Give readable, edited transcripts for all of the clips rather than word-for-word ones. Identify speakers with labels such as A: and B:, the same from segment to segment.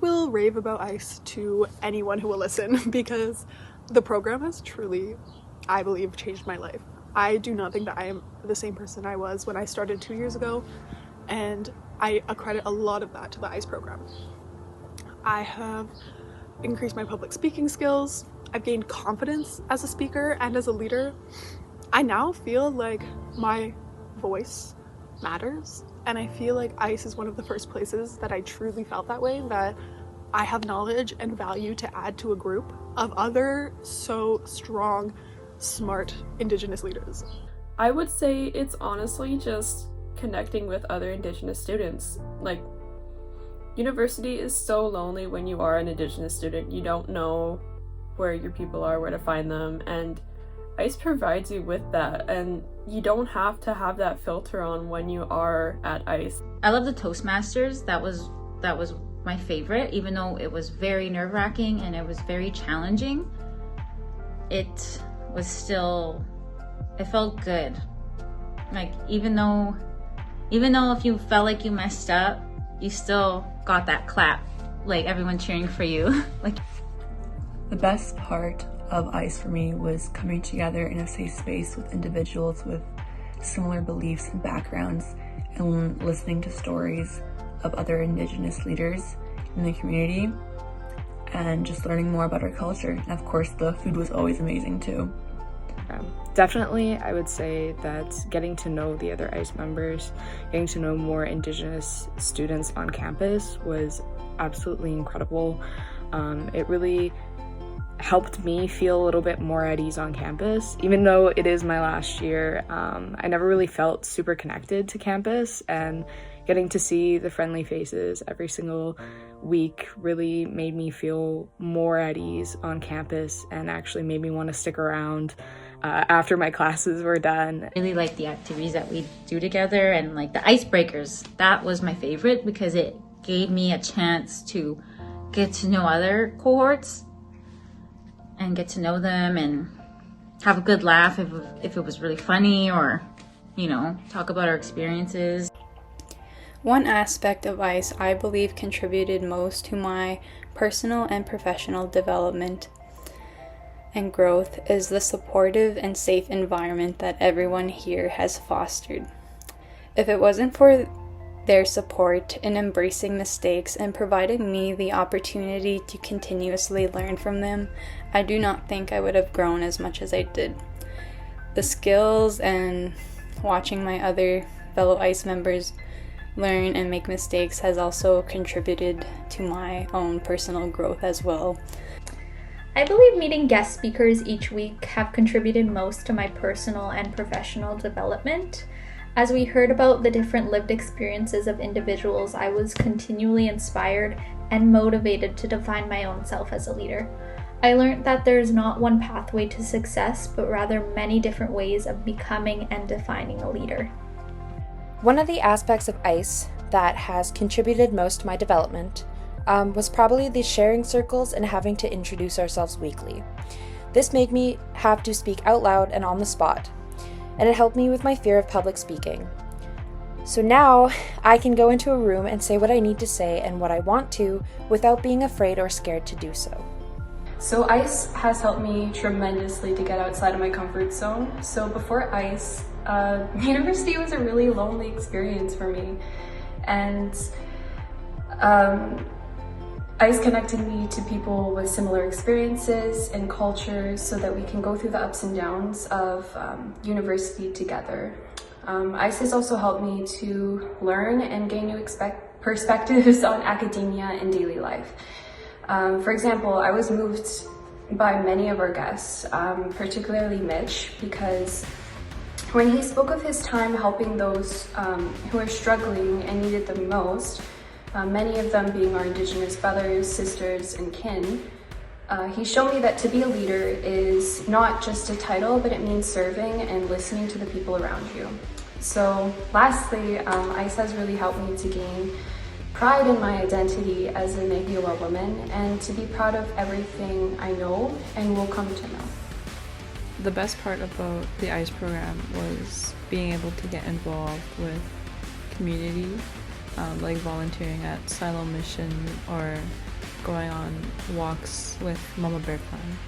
A: will rave about ICE to anyone who will listen because the program has truly, I believe, changed my life. I do not think that I am the same person I was when I started 2 years ago, and I accredit a lot of that to the ICE program. I have increased my public speaking skills. I've gained confidence as a speaker and as a leader. I now feel like my voice matters, and I feel like ICE is one of the first places that I truly felt that way, that I have knowledge and value to add to a group of other so strong, smart Indigenous leaders.
B: I would say it's honestly just connecting with other Indigenous students. Like, university is so lonely when you are an Indigenous student. You don't know where your people are, where to find them, and ICE provides you with that, and you don't have to have that filter on when you are at ICE.
C: I love the Toastmasters. That was my favorite, even though it was very nerve-wracking and it was very challenging. It was still, it felt good. Like, even though if you felt like you messed up, you still got that clap, like everyone cheering for you. Like,
D: the best part of ICE for me was coming together in a safe space with individuals with similar beliefs and backgrounds, and listening to stories of other Indigenous leaders in the community, and just learning more about our culture. And of course, the food was always amazing too.
E: Definitely, I would say that getting to know the other ICE members, getting to know more Indigenous students on campus was absolutely incredible. It really helped me feel a little bit more at ease on campus. Even though it is my last year, I never really felt super connected to campus, and getting to see the friendly faces every single week really made me feel more at ease on campus, and actually made me want to stick around after my classes were done.
C: I really like the activities that we do together, and like the icebreakers. That was my favorite because it gave me a chance to get to know other cohorts and get to know them and have a good laugh if it was really funny, or, you know, talk about our experiences.
F: One aspect of ICE I believe contributed most to my personal and professional development and growth is the supportive and safe environment that everyone here has fostered. If it wasn't for their support in embracing mistakes and providing me the opportunity to continuously learn from them, I do not think I would have grown as much as I did. The skills and watching my other fellow ICE members learn and make mistakes has also contributed to my own personal growth as well.
G: I believe meeting guest speakers each week have contributed most to my personal and professional development. As we heard about the different lived experiences of individuals, I was continually inspired and motivated to define my own self as a leader. I learned that there is not one pathway to success, but rather many different ways of becoming and defining a leader.
H: One of the aspects of ICE that has contributed most to my development was probably the sharing circles and having to introduce ourselves weekly. This made me have to speak out loud and on the spot, and it helped me with my fear of public speaking. So now I can go into a room and say what I need to say and what I want to without being afraid or scared to do so.
B: So ICE has helped me tremendously to get outside of my comfort zone. So before ICE, university was a really lonely experience for me, and ICE connected me to people with similar experiences and cultures so that we can go through the ups and downs of university together. ICE has also helped me to learn and gain new perspectives on academia and daily life. For example, I was moved by many of our guests, particularly Mitch, because when he spoke of his time helping those who are struggling and needed them most, many of them being our Indigenous brothers, sisters, and kin, he showed me that to be a leader is not just a title, but it means serving and listening to the people around you. So lastly, ICE has really helped me to gain pride in my identity as a Nahiwa woman, and to be proud of everything I know and will come to know.
I: The best part about the ICE program was being able to get involved with community, like volunteering at Silo Mission or going on walks with Mama Bear Clan.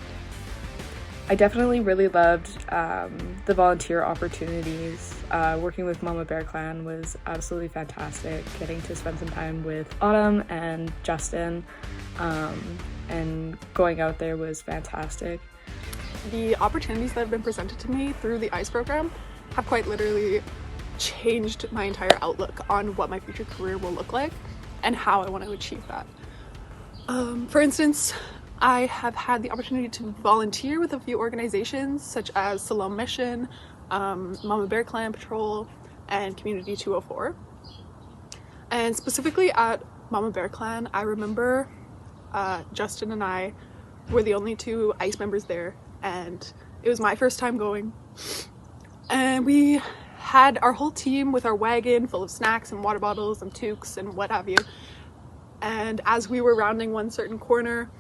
E: I definitely really loved the volunteer opportunities. Working with Mama Bear Clan was absolutely fantastic. Getting to spend some time with Autumn and Justin and going out there was fantastic.
A: The opportunities that have been presented to me through the ICE program have quite literally changed my entire outlook on what my future career will look like and how I want to achieve that. For instance, I have had the opportunity to volunteer with a few organizations such as Salome Mission, Mama Bear Clan Patrol, and Community 204. And specifically at Mama Bear Clan, I remember Justin and I were the only two ICE members there, and it was my first time going. And we had our whole team with our wagon full of snacks and water bottles and toques and what have you. And as we were rounding one certain corner,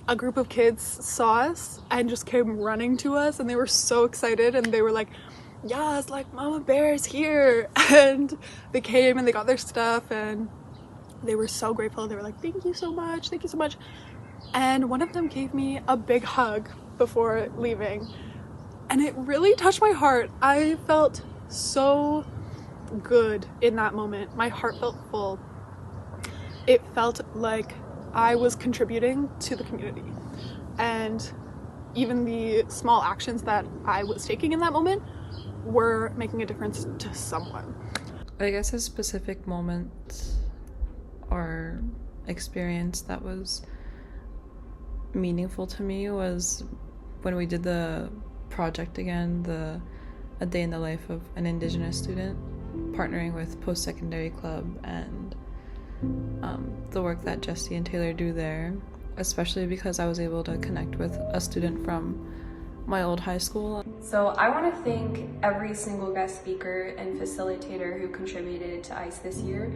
A: a group of kids saw us and just came running to us, and they were so excited, and they were like, yes, like Mama Bear is here. And they came and they got their stuff, and they were so grateful. They were like, thank you so much, thank you so much. And one of them gave me a big hug before leaving, and it really touched my heart. I felt so good in that moment. My heart felt full. It felt like I was contributing to the community, and even the small actions that I was taking in that moment were making a difference to someone.
I: I guess a specific moment or experience that was meaningful to me was when we did the project again, A Day in the Life of an Indigenous Student, partnering with Post-Secondary Club and the work that Jesse and Taylor do there, especially because I was able to connect with a student from my old high school.
B: So I want to thank every single guest speaker and facilitator who contributed to ICE this year.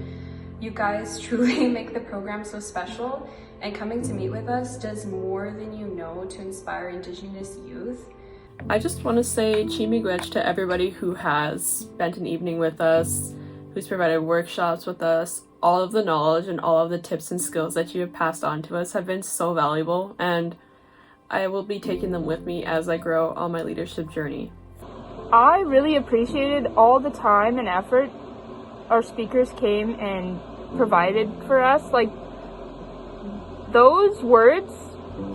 B: You guys truly make the program so special, and coming to meet with us does more than you know to inspire Indigenous youth.
J: I just want to say Chimigwech to everybody who has spent an evening with us, who's provided workshops with us. All of the knowledge and all of the tips and skills that you have passed on to us have been so valuable, and I will be taking them with me as I grow on my leadership journey.
K: I really appreciated all the time and effort our speakers came and provided for us. Like, those words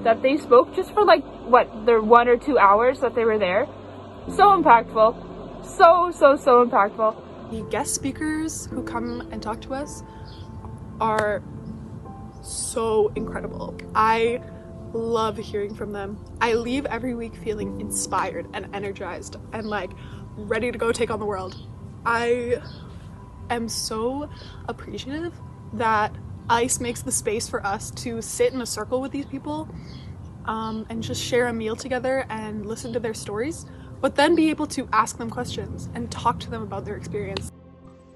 K: that they spoke just for their 1 or 2 hours that they were there, so impactful. So impactful.
A: The guest speakers who come and talk to us are so incredible. I love hearing from them. I leave every week feeling inspired and energized and ready to go take on the world. I am so appreciative that ICE makes the space for us to sit in a circle with these people and just share a meal together and listen to their stories, but then be able to ask them questions and talk to them about their experience.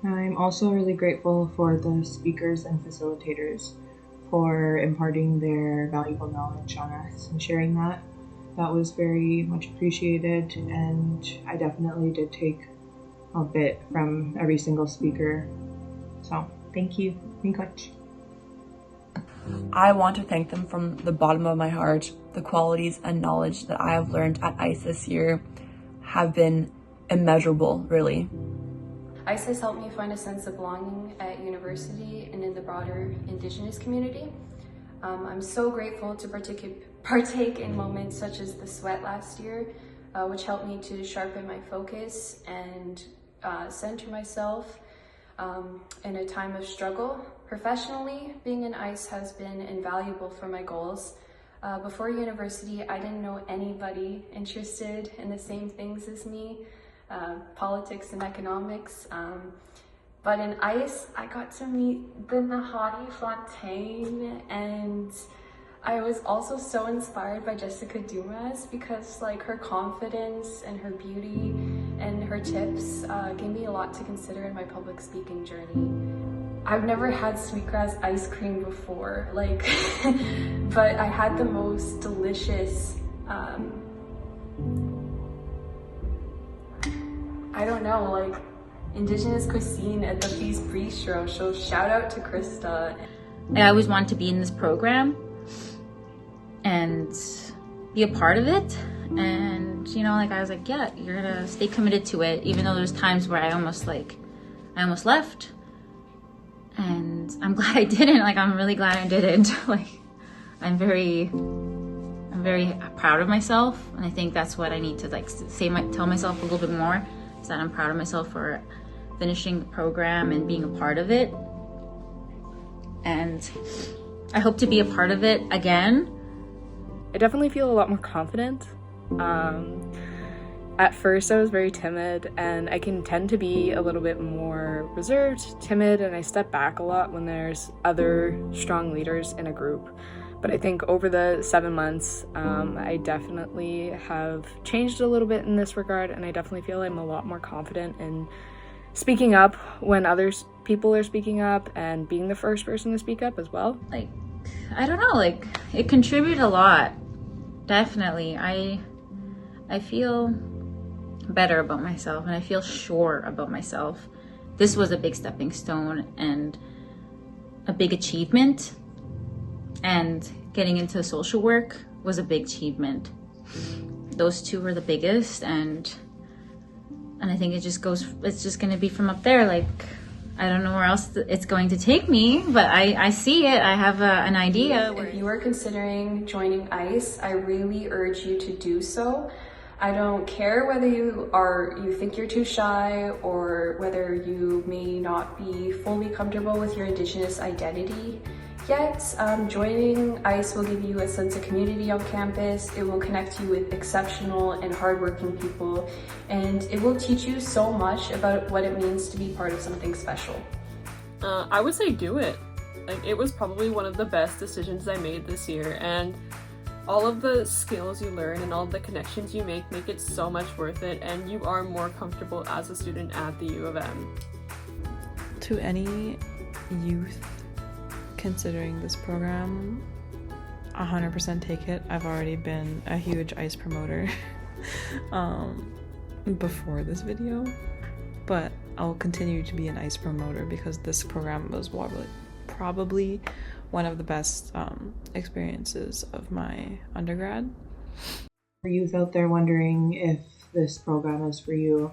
L: I'm also really grateful for the speakers and facilitators for imparting their valuable knowledge on us and sharing that. That was very much appreciated, and I definitely did take a bit from every single speaker. So thank you. Miigwech.
D: I want to thank them from the bottom of my heart. The qualities and knowledge that I have learned at ICE this year have been immeasurable, really.
B: ICE has helped me find a sense of belonging at university and in the broader Indigenous community. I'm so grateful to partake in moments such as the sweat last year, which helped me to sharpen my focus and center myself in a time of struggle. Professionally, being in ICE has been invaluable for my goals. Before university, I didn't know anybody interested in the same things as me, politics and economics. But in ICE, I got to meet the Nahadi Fontaine, and I was also so inspired by Jessica Dumas because her confidence and her beauty and her tips gave me a lot to consider in my public speaking journey. I've never had sweetgrass ice cream before, but I had the most delicious, Indigenous cuisine at the Feast Bistro, so shout out to Krista.
C: I always wanted to be in this program. and be a part of it. And you know, like I was like, yeah, you're gonna stay committed to it, even though there's times where I almost left. And I'm glad I didn't. Like, I'm really glad I didn't. Like, I'm very proud of myself, and I think that's what I need to like tell myself a little bit more, is that I'm proud of myself for finishing the program and being a part of it. And I hope to be a part of it again.
E: I definitely feel a lot more confident. At first I was very timid, and I can tend to be a little bit more reserved, timid, and I step back a lot when there's other strong leaders in a group. But I think over the 7 months, I definitely have changed a little bit in this regard, and I definitely feel I'm a lot more confident in speaking up when people are speaking up, and being the first person to speak up as well.
C: Like, I don't know, like, it contributed a lot. Definitely. I feel better about myself, and I feel sure about myself. This was a big stepping stone and a big achievement, and getting into social work was a big achievement. Those two were the biggest, and I think it's just going to be from up there. Like, I don't know where else it's going to take me, but I see it. I have an idea.
B: If you are considering joining ICE, I really urge you to do so. I don't care whether you think you're too shy, or whether you may not be fully comfortable with your Indigenous identity yet. Joining ICE will give you a sense of community on campus. It will connect you with exceptional and hardworking people, and it will teach you so much about what it means to be part of something special.
J: I would say do it. Like, it was probably one of the best decisions I made this year, and all of the skills you learn and all the connections you make it so much worth it, and you are more comfortable as a student at the U of M.
I: To any youth considering this program, 100% take it. I've already been a huge ICE promoter before this video, but I'll continue to be an ICE promoter because this program was probably one of the best experiences of my undergrad.
L: For youth out there wondering if this program is for you,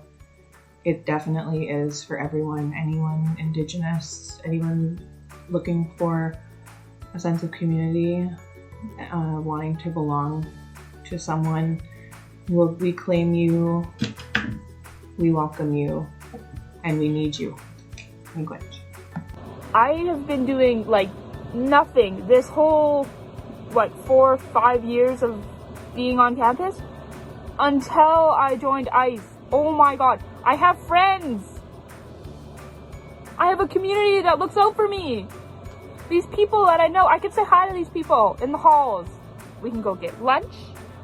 L: it definitely is for everyone. Anyone Indigenous, anyone looking for a sense of community, wanting to belong to someone. We claim you, we welcome you, and we need you. Language.
K: I have been doing like nothing this whole 4 or 5 years of being on campus until I joined ICE. Oh my god, I have friends. I have a community that looks out for me. These people that I know, I can say hi to these people in the halls. We can go get lunch.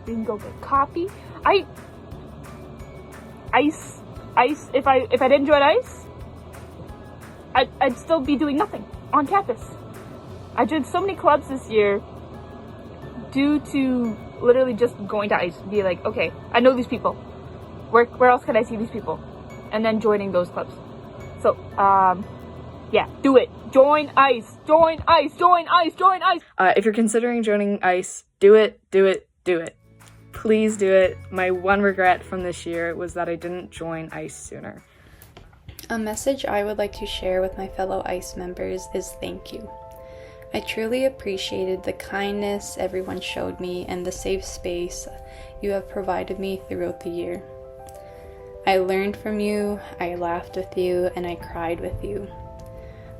K: We can go get coffee. ICE. If I didn't join ICE, I'd still be doing nothing on campus. I joined so many clubs this year due to literally just going to ICE. Be like, okay, I know these people. Where else can I see these people? And then joining those clubs. So, yeah, do it. Join ICE. Join ICE. Join ICE. Join ICE.
E: If you're considering joining ICE, do it. Do it. Do it. Please do it. My one regret from this year was that I didn't join ICE sooner.
F: A message I would like to share with my fellow ICE members is thank you. I truly appreciated the kindness everyone showed me and the safe space you have provided me throughout the year. I learned from you, I laughed with you, and I cried with you.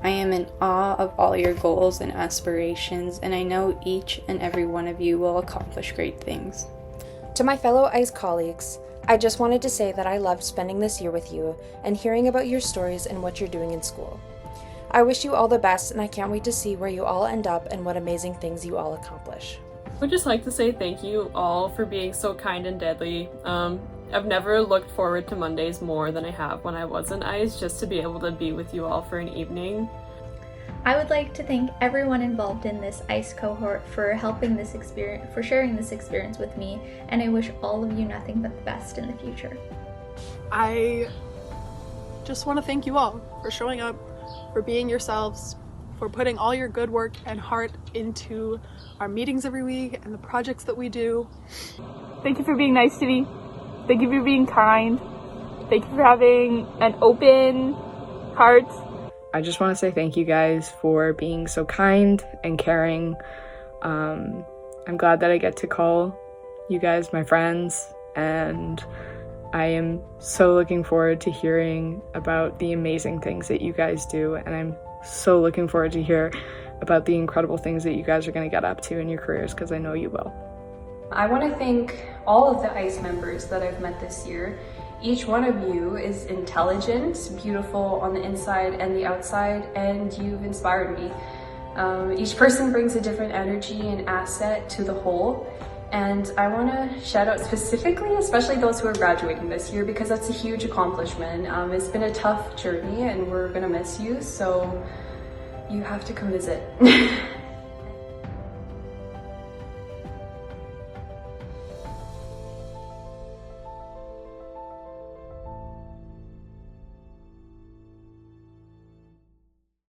F: I am in awe of all your goals and aspirations, and I know each and every one of you will accomplish great things.
H: To my fellow ICE colleagues, I just wanted to say that I loved spending this year with you and hearing about your stories and what you're doing in school. I wish you all the best, and I can't wait to see where you all end up and what amazing things you all accomplish.
J: I would just like to say thank you all for being so kind and deadly. I've never looked forward to Mondays more than I have when I was in ICE, just to be able to be with you all for an evening.
G: I would like to thank everyone involved in this ICE cohort for sharing this experience with me, and I wish all of you nothing but the best in the future.
A: I just want to thank you all for showing up, for being yourselves, for putting all your good work and heart into our meetings every week and the projects that we do.
K: Thank you for being nice to me. Thank you for being kind. Thank you for having an open heart.
E: I just want to say thank you guys for being so kind and caring. I'm glad that I get to call you guys my friends, and I am so looking forward to hearing about the amazing things that you guys do, and I'm so looking forward to hear about the incredible things that you guys are going to get up to in your careers, because I know you will.
B: I want to thank all of the ICE members that I've met this year. Each one of you is intelligent, beautiful on the inside and the outside, and you've inspired me. Each person brings a different energy and asset to the whole. And I want to shout out specifically, especially those who are graduating this year, because that's a huge accomplishment. It's been a tough journey and we're going to miss you, so you have to come visit.